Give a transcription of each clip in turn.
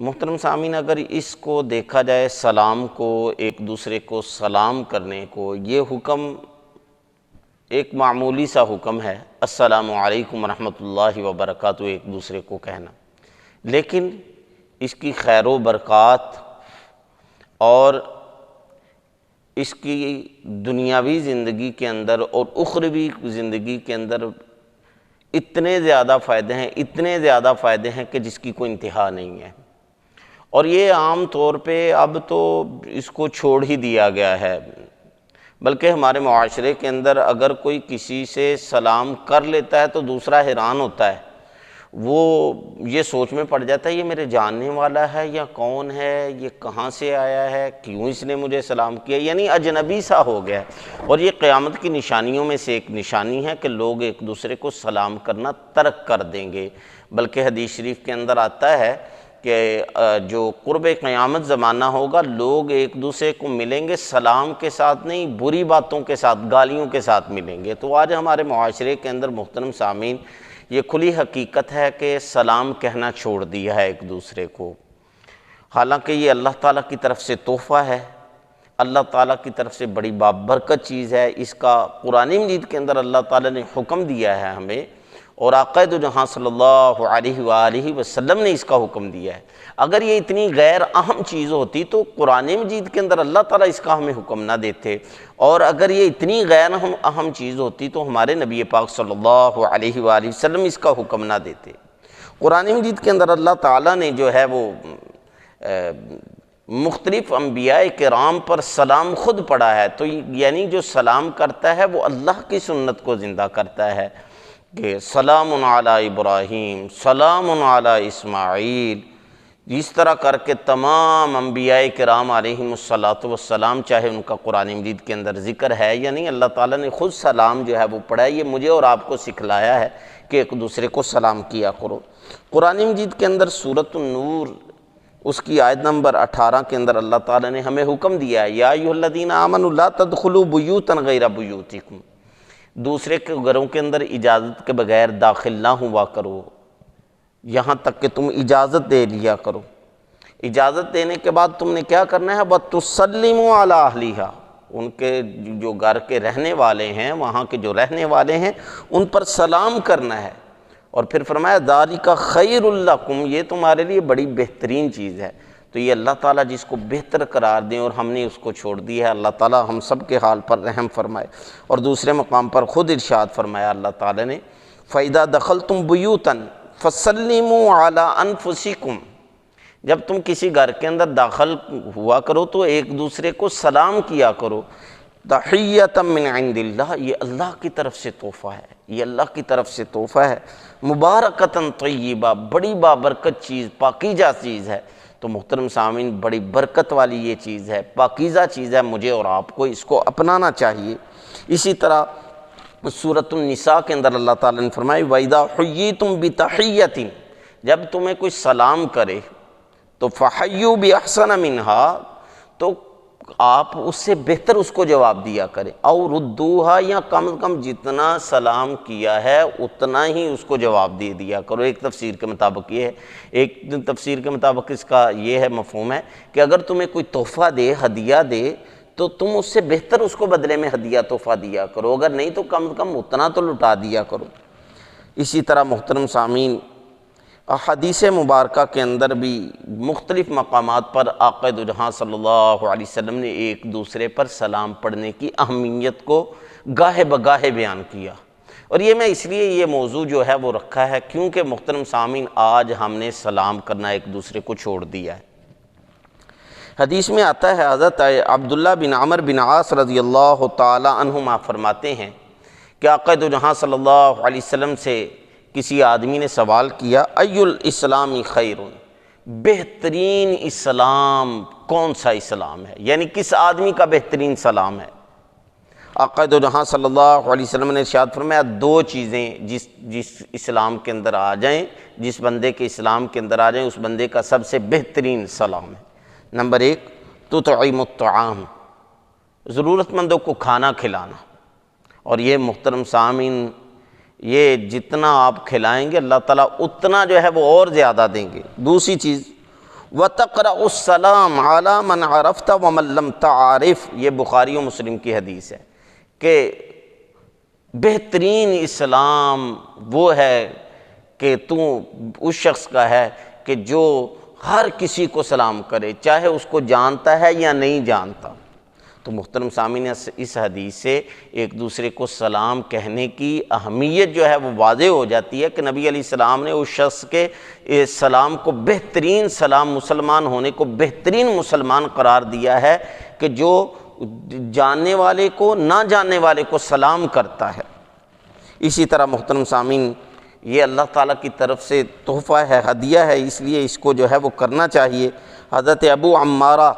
محترم سامعین، اگر اس کو دیکھا جائے سلام کو، ایک دوسرے کو سلام کرنے کو، یہ حکم ایک معمولی سا حکم ہے، السلام علیکم ورحمۃ اللہ وبرکاتہ، ایک دوسرے کو کہنا، لیکن اس کی خیر و برکات اور اس کی دنیاوی زندگی کے اندر اور اخروی زندگی کے اندر اتنے زیادہ فائدے ہیں کہ جس کی کوئی انتہا نہیں ہے۔ اور یہ عام طور پہ اب تو اس کو چھوڑ ہی دیا گیا ہے، بلکہ ہمارے معاشرے کے اندر اگر کوئی کسی سے سلام کر لیتا ہے تو دوسرا حیران ہوتا ہے، وہ یہ سوچ میں پڑ جاتا ہے یہ میرے جاننے والا ہے یا کون ہے، یہ کہاں سے آیا ہے، کیوں اس نے مجھے سلام کیا، یعنی اجنبی سا ہو گیا ہے۔ اور یہ قیامت کی نشانیوں میں سے ایک نشانی ہے کہ لوگ ایک دوسرے کو سلام کرنا ترک کر دیں گے، بلکہ حدیث شریف کے اندر آتا ہے کہ جو قرب قیامت زمانہ ہوگا، لوگ ایک دوسرے کو ملیں گے سلام کے ساتھ نہیں، بری باتوں کے ساتھ، گالیوں کے ساتھ ملیں گے۔ تو آج ہمارے معاشرے کے اندر محترم سامعین، یہ کھلی حقیقت ہے کہ سلام کہنا چھوڑ دیا ہے ایک دوسرے کو، حالانکہ یہ اللہ تعالیٰ کی طرف سے تحفہ ہے، اللہ تعالیٰ کی طرف سے بڑی بابرکت چیز ہے۔ اس کا قرآن مجید کے اندر اللہ تعالیٰ نے حکم دیا ہے ہمیں، اور آقا دو جہاں صلی اللہ علیہ وآلہ وسلم نے اس کا حکم دیا ہے۔ اگر یہ اتنی غیر اہم چیز ہوتی تو قرآن مجید کے اندر اللہ تعالیٰ اس کا ہمیں حکم نہ دیتے، اور اگر یہ اتنی غیر اہم چیز ہوتی تو ہمارے نبی پاک صلی اللہ علیہ وآلہ وسلم اس کا حکم نہ دیتے۔ قرآن مجید کے اندر اللہ تعالیٰ نے جو ہے وہ مختلف انبیاء کرام پر سلام خود پڑھا ہے، تو یعنی جو سلام کرتا ہے وہ اللہ کی سنت کو زندہ کرتا ہے کہ سلام علی ابراہیم، سلام علی اسماعیل، اس طرح کر کے تمام انبیاء کرام علیہم السلام، چاہے ان کا قرآن مجید کے اندر ذکر ہے یا نہیں، اللہ تعالیٰ نے خود سلام جو ہے وہ پڑھا ہے۔ یہ مجھے اور آپ کو سکھلایا ہے کہ ایک دوسرے کو سلام کیا کرو۔ قرآن مجید کے اندر سورۃ النور اس کی آیت نمبر 18 کے اندر اللہ تعالیٰ نے ہمیں حکم دیا ہے، یا ایھا الذین آمنوا لا تدخلوا بیوتا غیر بیوتکم، دوسرے کے گھروں کے اندر اجازت کے بغیر داخل نہ ہوا کرو، یہاں تک کہ تم اجازت دے لیا کرو۔ اجازت دینے کے بعد تم نے کیا کرنا ہے؟ وَتُسَلِّمُوا عَلَىٰ أَهْلِهَا، ان کے جو گھر کے رہنے والے ہیں، وہاں کے جو رہنے والے ہیں ان پر سلام کرنا ہے۔ اور پھر فرمایا ذَلِكَ خَيْرٌ لَكُمْ، یہ تمہارے لیے بڑی بہترین چیز ہے۔ تو یہ اللہ تعالیٰ جس کو بہتر قرار دیں اور ہم نے اس کو چھوڑ دیا ہے، اللہ تعالیٰ ہم سب کے حال پر رحم فرمائے۔ اور دوسرے مقام پر خود ارشاد فرمایا اللہ تعالیٰ نے، فَإِذَا دَخَلْتُمْ بُيُوتًا فَسَلِّمُوا عَلَىٰ أَنفُسِكُمْ، جب تم کسی گھر کے اندر داخل ہوا کرو تو ایک دوسرے کو سلام کیا کرو، تحیۃ من عند اللہ، یہ اللہ کی طرف سے تحفہ ہے، یہ اللہ کی طرف سے تحفہ ہے، مبارکۃ طیبہ، بڑی بابرکت چیز، پاکیزہ چیز ہے۔ تو محترم سامعین، بڑی برکت والی یہ چیز ہے، پاکیزہ چیز ہے، مجھے اور آپ کو اس کو اپنانا چاہیے۔ اسی طرح سورۃ النساء کے اندر اللہ تعالیٰ نے فرمایا، وَإِذَا حُيِّيتُم بِتَحِيَّةٍ، جب تمہیں کوئی سلام کرے تو فَحَيُّوا بِأَحْسَنَ مِنْهَا، تو آپ اس سے بہتر اس کو جواب دیا کریں، او ردوها، یا کم از کم جتنا سلام کیا ہے اتنا ہی اس کو جواب دے دیا کرو۔ ایک تفسیر کے مطابق یہ ہے، ایک تفسیر کے مطابق اس کا یہ ہے مفہوم ہے کہ اگر تمہیں کوئی تحفہ دے، ہدیہ دے، تو تم اس سے بہتر اس کو بدلے میں ہدیہ تحفہ دیا کرو، اگر نہیں تو کم از کم اتنا تو لٹا دیا کرو۔ اسی طرح محترم سامعین، احادیث مبارکہ کے اندر بھی مختلف مقامات پر آقا دو جہاں صلی اللہ علیہ وسلم نے ایک دوسرے پر سلام پڑھنے کی اہمیت کو گاہے بگاہے بیان کیا، اور یہ میں اس لیے یہ موضوع جو ہے وہ رکھا ہے کیونکہ محترم سامعین، آج ہم نے سلام کرنا ایک دوسرے کو چھوڑ دیا ہے۔ حدیث میں آتا ہے، حضرت عبداللہ بن عمر بن عاص رضی اللہ تعالی عنہما فرماتے ہیں کہ آقا دو جہاں صلی اللہ علیہ وسلم سے کسی آدمی نے سوال کیا، ای الاسلام خیر، بہترین اسلام کون سا اسلام ہے، یعنی کس آدمی کا بہترین سلام ہے؟ آقا دو جہاں صلی اللہ علیہ وسلم نے ارشاد فرمایا، دو چیزیں جس اسلام کے اندر آ جائیں، جس بندے کے اسلام کے اندر آ جائیں، اس بندے کا سب سے بہترین سلام ہے۔ نمبر ایک، تطعم الطعام، ضرورت مندوں کو کھانا کھلانا، اور یہ محترم سامعین، یہ جتنا آپ کھلائیں گے اللہ تعالیٰ اتنا جو ہے وہ اور زیادہ دیں گے۔ دوسری چیز، وَتَقْرَأُ السَّلَامَ عَلَى مَنْ عَرَفْتَ وَمَنْ لَمْ تَعْرِفْ۔ یہ بخاری و مسلم کی حدیث ہے کہ بہترین اسلام وہ ہے کہ تو اس شخص کا ہے کہ جو ہر کسی کو سلام کرے، چاہے اس کو جانتا ہے یا نہیں جانتا۔ تو محترم سامعین، اس حدیث سے ایک دوسرے کو سلام کہنے کی اہمیت جو ہے وہ واضح ہو جاتی ہے کہ نبی علیہ السلام نے اس شخص کے سلام کو بہترین سلام، مسلمان ہونے کو بہترین مسلمان قرار دیا ہے کہ جو جاننے والے کو نہ جاننے والے کو سلام کرتا ہے۔ اسی طرح محترم سامعین، یہ اللہ تعالیٰ کی طرف سے تحفہ ہے، ہدیہ ہے، اس لیے اس کو جو ہے وہ کرنا چاہیے۔ حضرت ابو عمارہ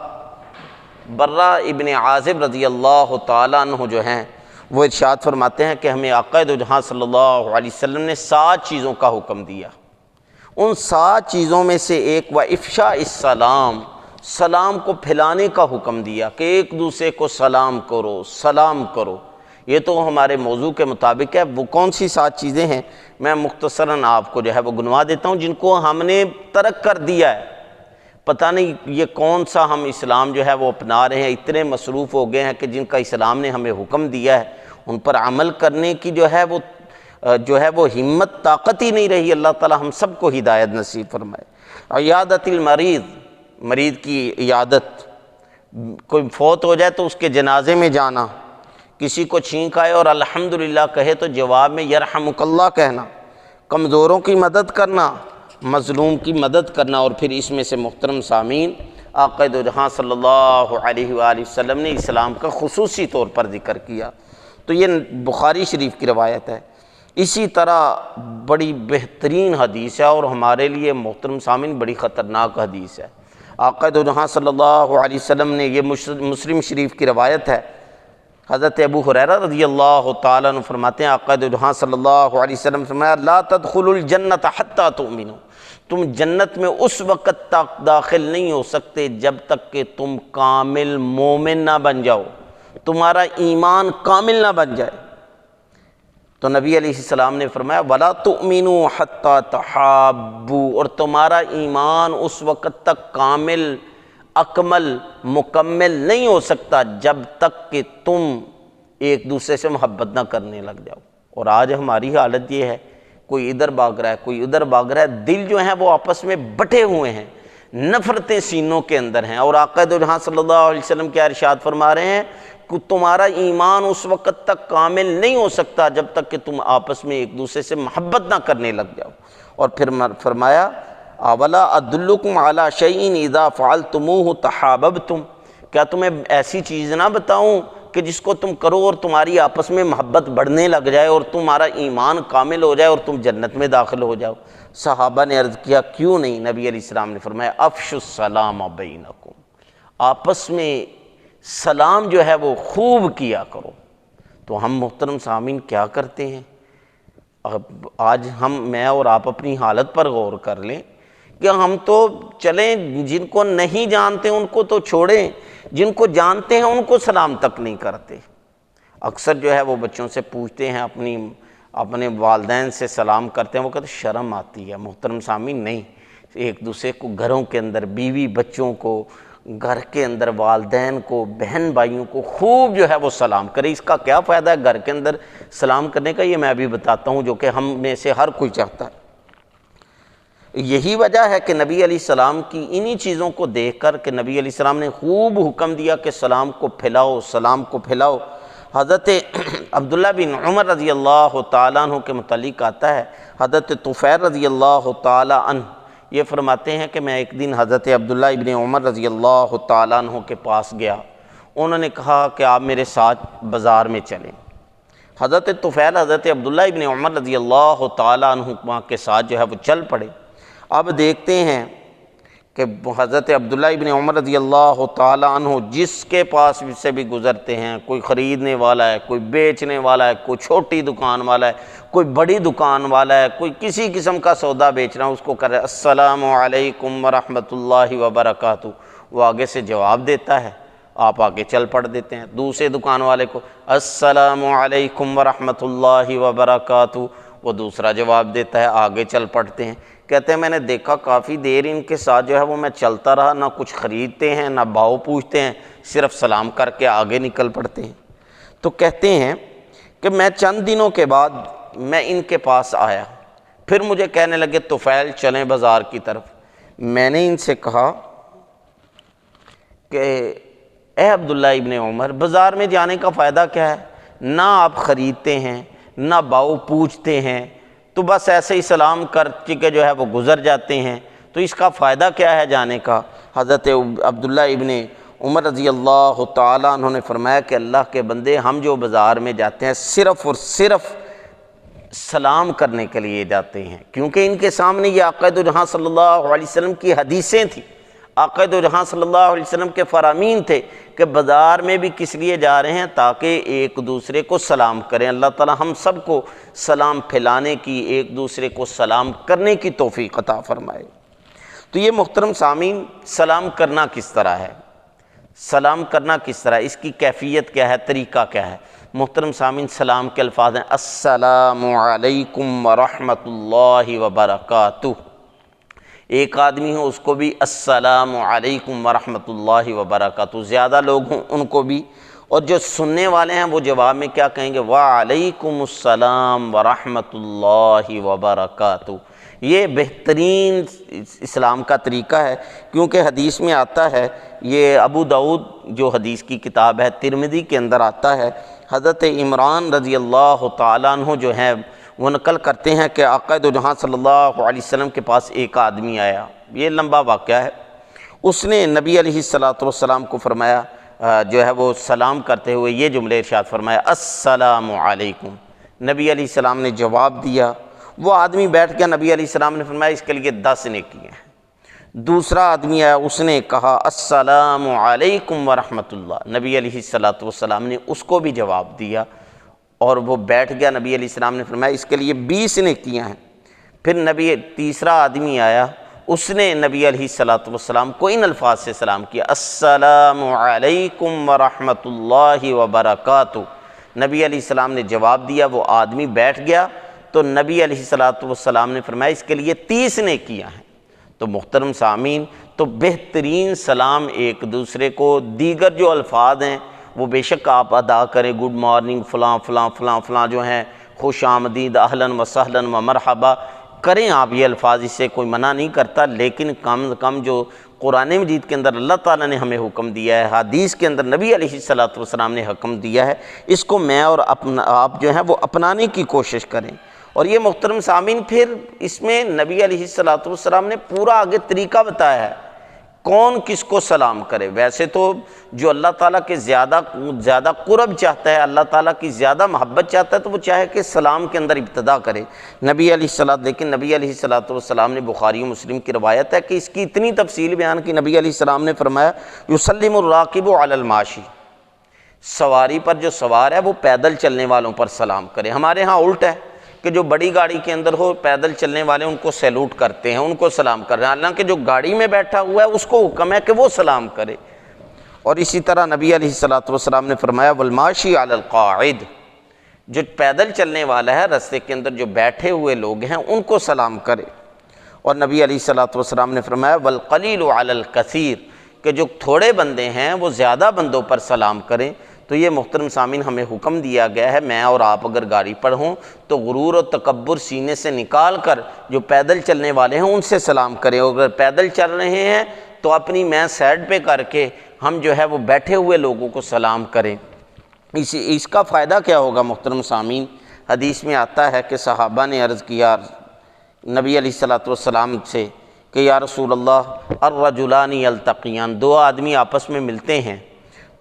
برہ ابن عازب رضی اللہ تعالیٰ عنہ جو ہیں وہ ارشاد فرماتے ہیں کہ ہمیں آقا دو جہاں صلی اللہ علیہ وسلم نے 7 چیزوں کا حکم دیا۔ ان 7 چیزوں میں سے ایک وَإِفْشَاءِ السَّلَام، سلام کو پھیلانے کا حکم دیا کہ ایک دوسرے کو سلام کرو، سلام کرو۔ یہ تو ہمارے موضوع کے مطابق ہے۔ وہ کون سی 7 چیزیں ہیں میں مختصراً آپ کو جو ہے وہ گنوا دیتا ہوں، جن کو ہم نے ترک کر دیا ہے۔ پتہ نہیں یہ کون سا ہم اسلام جو ہے وہ اپنا رہے ہیں، اتنے مصروف ہو گئے ہیں کہ جن کا اسلام نے ہمیں حکم دیا ہے ان پر عمل کرنے کی جو ہے وہ ہمت، طاقت ہی نہیں رہی۔ اللہ تعالی ہم سب کو ہدایت نصیب فرمائے۔ عیادت المریض، مریض کی عیادت، کوئی فوت ہو جائے تو اس کے جنازے میں جانا، کسی کو چھینک آئے اور الحمدللہ کہے تو جواب میں یرحمک اللہ کہنا، کمزوروں کی مدد کرنا، مظلوم کی مدد کرنا، اور پھر اس میں سے محترم سامعین آقا دو جہاں صلی اللہ علیہ وآلہ وسلم نے اسلام کا خصوصی طور پر ذکر کیا۔ تو یہ بخاری شریف کی روایت ہے۔ اسی طرح بڑی بہترین حدیث ہے اور ہمارے لیے محترم سامعین بڑی خطرناک حدیث ہے۔ آقا دو جہاں صلی اللہ علیہ وسلم نے، یہ مسلم شریف کی روایت ہے، حضرت ابو ہریرہ رضی اللہ تعالیٰ عنہ فرماتے ہیں آقا دو جہاں صلی اللہ علیہ وسلم فرمایا لا تدخلوا الجنت حتی تؤمنوا، تم جنت میں اس وقت تک داخل نہیں ہو سکتے جب تک کہ تم کامل مومن نہ بن جاؤ، تمہارا ایمان کامل نہ بن جائے۔ تو نبی علیہ السلام نے فرمایا وَلَا تُؤْمِنُوا حَتَّى تَحَابُّوا، اور تمہارا ایمان اس وقت تک کامل، اکمل، مکمل نہیں ہو سکتا جب تک کہ تم ایک دوسرے سے محبت نہ کرنے لگ جاؤ۔ اور آج ہماری حالت یہ ہے، کوئی ادھر بھاگ رہا ہے، کوئی ادھر بھاگ رہا ہے، دل جو ہیں وہ آپس میں بٹے ہوئے ہیں، نفرتیں سینوں کے اندر ہیں۔ اور آقا دو جہاں صلی اللہ علیہ وسلم کیا ارشاد فرما رہے ہیں کہ تمہارا ایمان اس وقت تک کامل نہیں ہو سکتا جب تک کہ تم آپس میں ایک دوسرے سے محبت نہ کرنے لگ جاؤ۔ اور پھر فرمایا اولا ادلکم علی شیء اذا فعلتموہ تحاببتم، کیا تمہیں ایسی چیز نہ بتاؤں کہ جس کو تم کرو اور تمہاری آپس میں محبت بڑھنے لگ جائے اور تمہارا ایمان کامل ہو جائے اور تم جنت میں داخل ہو جاؤ؟ صحابہ نے عرض کیا کیوں نہیں؟ نبی علیہ السلام نے فرمایا افشوا السلام بینکم، آپس میں سلام جو ہے وہ خوب کیا کرو۔ تو ہم محترم سامعین کیا کرتے ہیں؟ اب آج میں اور آپ اپنی حالت پر غور کر لیں کہ ہم تو چلیں، جن کو نہیں جانتے ان کو تو چھوڑیں، جن کو جانتے ہیں ان کو سلام تک نہیں کرتے۔ اکثر جو ہے وہ بچوں سے پوچھتے ہیں، اپنے والدین سے سلام کرتے ہیں، وہ کہتے شرم آتی ہے۔ محترم سامعین نہیں، ایک دوسرے کو گھروں کے اندر، بیوی بچوں کو، گھر کے اندر والدین کو، بہن بھائیوں کو خوب جو ہے وہ سلام کرے۔ اس کا کیا فائدہ ہے گھر کے اندر سلام کرنے کا، یہ میں ابھی بتاتا ہوں، جو کہ ہم میں سے ہر کوئی چاہتا ہے۔ یہی وجہ ہے کہ نبی علیہ السلام کی انہی چیزوں کو دیکھ کر کہ نبی علیہ السلام نے خوب حکم دیا کہ سلام کو پھیلاؤ، سلام کو پھیلاؤ۔ حضرت عبداللہ بن عمر رضی اللہ تعالیٰ عنہ کے متعلق آتا ہے، حضرت طفیل رضی اللہ تعالیٰ عنہ یہ فرماتے ہیں کہ میں ایک دن حضرت عبداللہ ابن عمر رضی اللہ تعالیٰ عنہ کے پاس گیا، انہوں نے کہا کہ آپ میرے ساتھ بازار میں چلیں۔ حضرت طفیل حضرت عبداللہ ابن عمر رضی اللہ تعالیٰ عنہ کے ساتھ جو ہے وہ چل پڑے۔ اب دیکھتے ہیں کہ حضرت عبداللہ ابن عمر رضی اللہ تعالیٰ عنہ جس کے پاس سے بھی گزرتے ہیں، کوئی خریدنے والا ہے، کوئی بیچنے والا ہے، کوئی چھوٹی دکان والا ہے، کوئی بڑی دکان والا ہے، کوئی کسی قسم کا سودا بیچنا، اس کو کہہ رہے السلام علیکم ورحمۃ اللہ وبرکاتہ، وہ آگے سے جواب دیتا ہے، آپ آگے چل پڑ دیتے ہیں۔ دوسرے دکان والے کو السلام علیکم ورحمۃ اللہ وبرکاتہ، وہ دوسرا جواب دیتا ہے، آگے چل پڑتے ہیں۔ کہتے ہیں میں نے دیکھا کافی دیر ان کے ساتھ جو ہے وہ میں چلتا رہا، نہ کچھ خریدتے ہیں نہ بھاؤ پوچھتے ہیں، صرف سلام کر کے آگے نکل پڑتے ہیں۔ تو کہتے ہیں کہ میں چند دنوں کے بعد میں ان کے پاس آیا، پھر مجھے کہنے لگے طفیل چلیں بازار کی طرف۔ میں نے ان سے کہا کہ اے عبداللہ ابن عمر، بازار میں جانے کا فائدہ کیا ہے؟ نہ آپ خریدتے ہیں نہ باؤ پوچھتے ہیں، تو بس ایسے ہی سلام کر کے جو ہے وہ گزر جاتے ہیں، تو اس کا فائدہ کیا ہے جانے کا؟ حضرت عبداللہ ابن عمر رضی اللہ تعالیٰ عنہ نے فرمایا کہ اللہ کے بندے، ہم جو بازار میں جاتے ہیں صرف اور صرف سلام کرنے کے لیے جاتے ہیں، کیونکہ ان کے سامنے یہ آقا دو جہاں صلی اللہ علیہ وسلم کی حدیثیں تھیں، آقا دو جہاں صلی اللہ علیہ وسلم کے فرامین تھے کہ بازار میں بھی کس لیے جا رہے ہیں؟ تاکہ ایک دوسرے کو سلام کریں۔ اللہ تعالی ہم سب کو سلام پھیلانے کی، ایک دوسرے کو سلام کرنے کی توفیق عطا فرمائے۔ تو یہ محترم سامعین، سلام کرنا کس طرح ہے؟ سلام کرنا کس طرح، اس کی کیفیت کیا ہے، طریقہ کیا ہے؟ محترم سامعین، سلام کے الفاظ ہیں السلام علیکم ورحمۃ اللہ وبرکاتہ۔ ایک آدمی ہو اس کو بھی السلام علیکم ورحمۃ اللہ وبرکاتہ، زیادہ لوگ ہوں ان کو بھی، اور جو سننے والے ہیں وہ جواب میں کیا کہیں گے؟ وعلیکم السلام ورحمۃ اللہ وبرکاتہ۔ یہ بہترین اسلام کا طریقہ ہے، کیونکہ حدیث میں آتا ہے، یہ ابو داؤد جو حدیث کی کتاب ہے، ترمذی کے اندر آتا ہے، حضرت عمران رضی اللہ تعالیٰ عنہ جو ہیں وہ نقل کرتے ہیں کہ آقا دو جہاں صلی اللہ علیہ وسلم کے پاس ایک آدمی آیا، یہ لمبا واقعہ ہے۔ اس نے نبی علیہ السلام کو فرمایا، جو ہے وہ سلام کرتے ہوئے یہ جملے ارشاد فرمایا السلام علیکم۔ نبی علیہ السلام نے جواب دیا، وہ آدمی بیٹھ گیا، نبی علیہ السلام نے فرمایا اس کے لیے 10 نیکیاں ہیں۔ دوسرا آدمی آیا، اس نے کہا السلام علیکم ورحمۃ اللہ، نبی علیہ السلام نے اس کو بھی جواب دیا اور وہ بیٹھ گیا۔ نبی علیہ السلام نے فرمایا اس کے لیے 20 نیکیاں ہیں۔ پھر تیسرا آدمی آیا، اس نے نبی علیہ السلام کو ان الفاظ سے سلام کیا السلام علیکم ورحمۃ اللہ وبرکاتہ۔ نبی علیہ السلام نے جواب دیا، وہ آدمی بیٹھ گیا، تو نبی علیہ السلام نے فرمایا اس کے لیے 30 نیکیاں ہیں۔ تو محترم سامعین، تو بہترین سلام ایک دوسرے کو، دیگر جو الفاظ ہیں وہ بے شک آپ ادا کریں، گڈ مارننگ فلاں فلاں فلاں فلاں جو ہیں، خوش آمدید، اہلاً و سہلاً و مرحبا کریں آپ، یہ الفاظ اس سے کوئی منع نہیں کرتا، لیکن کم از کم جو قرآن مجید کے اندر اللہ تعالیٰ نے ہمیں حکم دیا ہے، حدیث کے اندر نبی علیہ السلام نے حکم دیا ہے، اس کو میں اور آپ جو ہیں وہ اپنانے کی کوشش کریں۔ اور یہ محترم سامعین، پھر اس میں نبی علیہ السلام نے پورا آگے طریقہ بتایا ہے کون کس کو سلام کرے۔ ویسے تو جو اللہ تعالیٰ کے زیادہ قرب چاہتا ہے، اللہ تعالیٰ کی زیادہ محبت چاہتا ہے، تو وہ چاہے کہ سلام کے اندر ابتدا کرے نبی علیہ لیکن نبی علیہ السلام نے بخاری و مسلم کی روایت ہے کہ اس کی اتنی تفصیل بیان کی، نبی علیہ السلام نے فرمایا یسلم الراکب علی الماشی، سواری پر جو سوار ہے وہ پیدل چلنے والوں پر سلام کرے۔ ہمارے ہاں الٹ ہے کہ جو بڑی گاڑی کے اندر ہو، پیدل چلنے والے ان کو سیلوٹ کرتے ہیں، ان کو سلام کر رہے ہیں، حالانکہ جو گاڑی میں بیٹھا ہوا ہے اس کو حکم ہے کہ وہ سلام کرے۔ اور اسی طرح نبی علیہ السلام نے فرمایا والماشی علی القاعد، جو پیدل چلنے والا ہے راستے کے اندر جو بیٹھے ہوئے لوگ ہیں ان کو سلام کرے۔ اور نبی علیہ السلام نے فرمایا والقلیل علی الکثیر، کہ جو تھوڑے بندے ہیں وہ زیادہ بندوں پر سلام کریں۔ تو یہ محترم سامعین ہمیں حکم دیا گیا ہے، میں اور آپ اگر گاڑی پر ہوں تو غرور و تکبر سینے سے نکال کر جو پیدل چلنے والے ہیں ان سے سلام کریں، اور اگر پیدل چل رہے ہیں تو اپنی میں سائڈ پہ کر کے ہم جو ہے وہ بیٹھے ہوئے لوگوں کو سلام کریں۔ اس کا فائدہ کیا ہوگا محترم سامعین؟ حدیث میں آتا ہے کہ صحابہ نے عرض کیا نبی علیہ السلام سے کہ یا رسول اللہ الرجلان یلتقیان، 2 آدمی آپس میں ملتے ہیں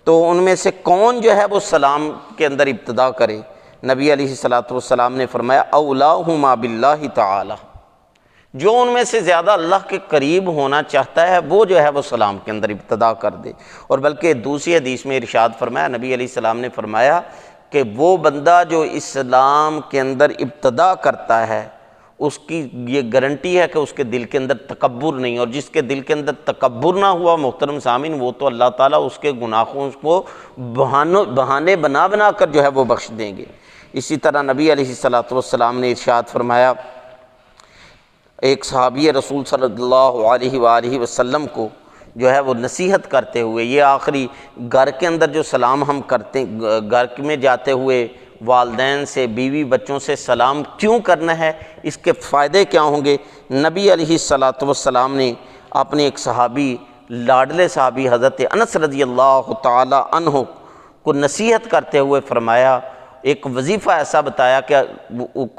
تو ان میں سے کون جو ہے وہ سلام کے اندر ابتدا کرے؟ نبی علیہ السلام نے فرمایا اولاہما باللہ تعالی، جو ان میں سے زیادہ اللہ کے قریب ہونا چاہتا ہے وہ جو ہے وہ سلام کے اندر ابتدا کر دے۔ اور بلکہ دوسری حدیث میں ارشاد فرمایا، نبی علیہ السلام نے فرمایا کہ وہ بندہ جو اسلام کے اندر ابتدا کرتا ہے اس کی یہ گارنٹی ہے کہ اس کے دل کے اندر تکبر نہیں، اور جس کے دل کے اندر تکبر نہ ہوا محترم سامعین، وہ تو اللہ تعالیٰ اس کے گناہوں کو بہانے بنا بنا کر جو ہے وہ بخش دیں گے۔ اسی طرح نبی علیہ السلام نے ارشاد فرمایا ایک صحابی رسول صلی اللہ علیہ وآلہ وسلم کو جو ہے وہ نصیحت کرتے ہوئے، یہ آخری گھر کے اندر جو سلام ہم کرتے، گھر میں جاتے ہوئے والدین سے، بیوی بچوں سے سلام کیوں کرنا ہے، اس کے فائدے کیا ہوں گے، نبی علیہ الصلاۃ والسلام نے اپنے ایک صحابی، لاڈلے صحابی حضرت انس رضی اللہ تعالی عنہ کو نصیحت کرتے ہوئے فرمایا، ایک وظیفہ ایسا بتایا کہ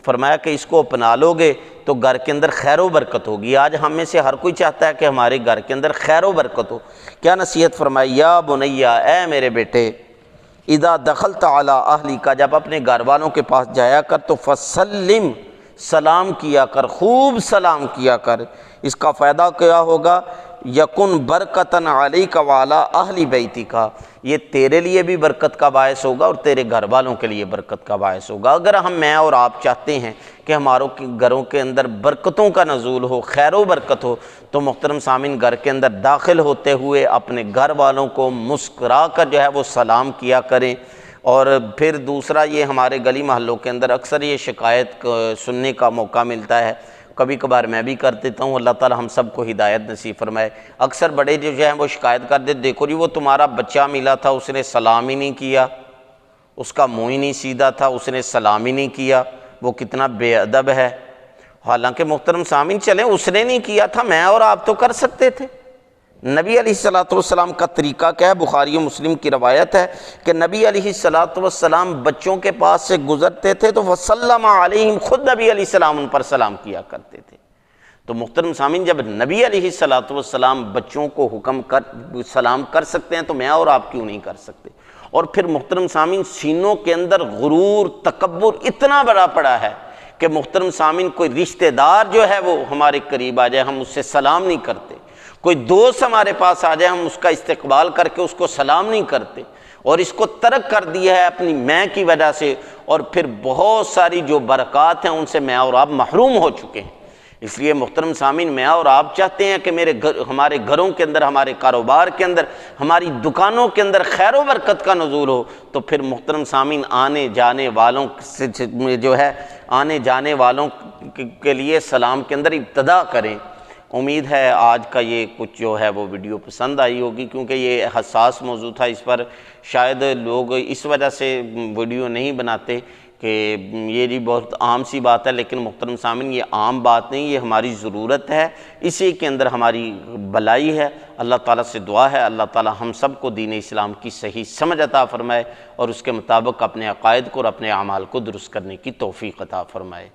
فرمایا کہ اس کو اپنا لو گے تو گھر کے اندر خیر و برکت ہوگی۔ آج ہم میں سے ہر کوئی چاہتا ہے کہ ہمارے گھر کے اندر خیر و برکت ہو۔ کیا نصیحت فرمائی، یا بنیا، اے میرے بیٹے، اذا دخلت علی اہلک، جب اپنے گھر والوں کے پاس جایا کر تو فسلم، سلام کیا کر، خوب سلام کیا کر۔ اس کا فائدہ کیا ہوگا، یکن برکتن علیک وعلی اہل بیتک، یہ تیرے لیے بھی برکت کا باعث ہوگا اور تیرے گھر والوں کے لیے برکت کا باعث ہوگا۔ اگر میں اور آپ چاہتے ہیں کہ ہماروں گھروں کے اندر برکتوں کا نزول ہو، خیر و برکت ہو، تو محترم سامعین گھر کے اندر داخل ہوتے ہوئے اپنے گھر والوں کو مسکرا کر جو ہے وہ سلام کیا کریں۔ اور پھر دوسرا، یہ ہمارے گلی محلوں کے اندر اکثر یہ شکایت سننے کا موقع ملتا ہے، کبھی کبھار میں بھی کر دیتا ہوں، اللہ تعالی ہم سب کو ہدایت نصیب فرمائے۔ اکثر بڑے جو ہیں وہ شکایت کر دیتے، دیکھو جی وہ تمہارا بچہ ملا تھا، اس نے سلام ہی نہیں کیا، اس کا منہ ہی نہیں سیدھا تھا، اس نے سلام ہی نہیں کیا، وہ کتنا بے ادب ہے۔ حالانکہ محترم سامعین چلیں، اس نے نہیں کیا تھا، میں اور آپ تو کر سکتے تھے۔ نبی علیہ الصلاۃ والسلام کا طریقہ کیا ہے، بخاری و مسلم کی روایت ہے کہ نبی علیہ الصلاۃ والسلام بچوں کے پاس سے گزرتے تھے تو وسلم علیہم، خود نبی علیہ السلام ان پر سلام کیا کرتے تھے۔ تو محترم سامعین جب نبی علیہ الصلاۃ والسلام بچوں کو حکم کر سلام کر سکتے ہیں تو میں اور آپ کیوں نہیں کر سکتے؟ اور پھر محترم سامعین سینوں کے اندر غرور، تکبر اتنا بڑا پڑا ہے کہ محترم سامعین کوئی رشتہ دار جو ہے وہ ہمارے قریب آ جائے ہم اس سے سلام نہیں کرتے، کوئی دوست ہمارے پاس آ جائے ہم اس کا استقبال کر کے اس کو سلام نہیں کرتے، اور اس کو ترک کر دیا ہے اپنی میں کی وجہ سے، اور پھر بہت ساری جو برکات ہیں ان سے میں اور آپ محروم ہو چکے ہیں۔ اس لیے محترم سامعین میں اور آپ چاہتے ہیں کہ ہمارے گھروں کے اندر، ہمارے کاروبار کے اندر، ہماری دکانوں کے اندر خیر و برکت کا نزول ہو، تو پھر محترم سامعین آنے جانے والوں سے جو ہے آنے جانے والوں کے لیے سلام کے اندر ابتدا کریں۔ امید ہے آج کا یہ کچھ جو ہے وہ ویڈیو پسند آئی ہوگی، کیونکہ یہ حساس موضوع تھا، اس پر شاید لوگ اس وجہ سے ویڈیو نہیں بناتے کہ یہ جی بہت عام سی بات ہے، لیکن محترم سامعین یہ عام بات نہیں، یہ ہماری ضرورت ہے، اسی کے اندر ہماری بھلائی ہے۔ اللہ تعالیٰ سے دعا ہے اللہ تعالیٰ ہم سب کو دین اسلام کی صحیح سمجھ عطا فرمائے اور اس کے مطابق اپنے عقائد کو اور اپنے اعمال کو درست کرنے کی توفیق عطا فرمائے۔